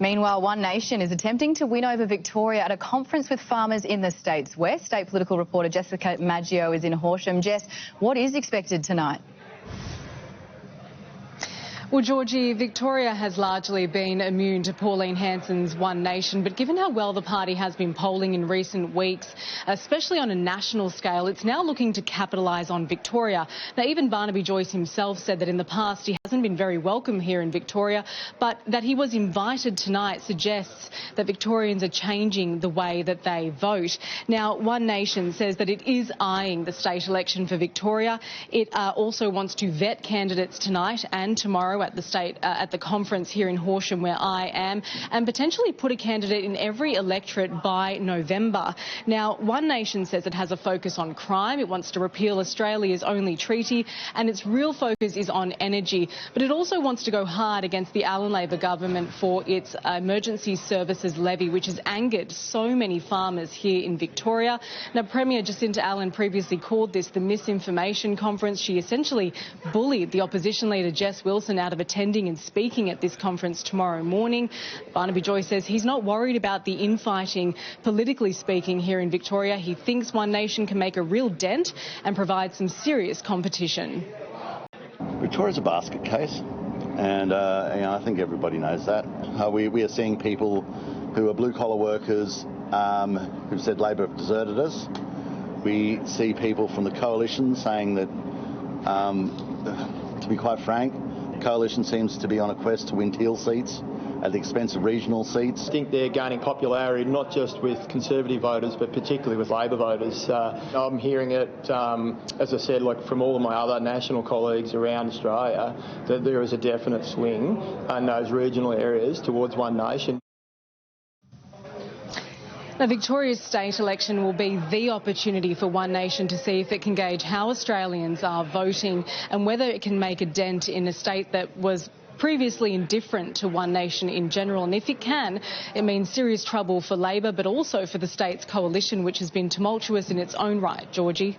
Meanwhile, One Nation is attempting to win over Victoria at a conference with farmers in the states west. State political reporter Jessica Maggio is in Horsham. Jess, what is expected tonight? Well, Georgie, Victoria has largely been immune to Pauline Hanson's One Nation, but given how well the party has been polling in recent weeks, especially on a national scale, it's now looking to capitalise on Victoria. Now, even Barnaby Joyce himself said that in the past he hasn't been very welcome here in Victoria, but that he was invited tonight suggests that Victorians are changing the way that they vote. Now, One Nation says that it is eyeing the state election for Victoria. It also wants to vet candidates tonight and tomorrow at the conference here in Horsham, where I am, and potentially put a candidate in every electorate by November. Now, One Nation says it has a focus on crime. It wants to repeal Australia's only treaty, and its real focus is on energy. But it also wants to go hard against the Allen Labor government for its emergency services levy, which has angered so many farmers here in Victoria. Now, Premier Jacinta Allen previously called this the misinformation conference. She essentially bullied the opposition leader Jess Wilson out of attending and speaking at this conference tomorrow morning. Barnaby Joyce says he's not worried about the infighting, politically speaking, here in Victoria. He thinks One Nation can make a real dent and provide some serious competition. Victoria's a basket case, and I think everybody knows that. We are seeing people who are blue-collar workers who've said Labor have deserted us. We see people from the coalition saying that, to be quite frank, the coalition seems to be on a quest to win Teal seats at the expense of regional seats. I think they're gaining popularity not just with Conservative voters but particularly with Labor voters. I'm hearing it, as I said, like from all of my other national colleagues around Australia, that there is a definite swing in those regional areas towards One Nation. Now, Victoria's state election will be the opportunity for One Nation to see if it can gauge how Australians are voting and whether it can make a dent in a state that was previously indifferent to One Nation in general. And if it can, it means serious trouble for Labor, but also for the state's coalition, which has been tumultuous in its own right. Georgie?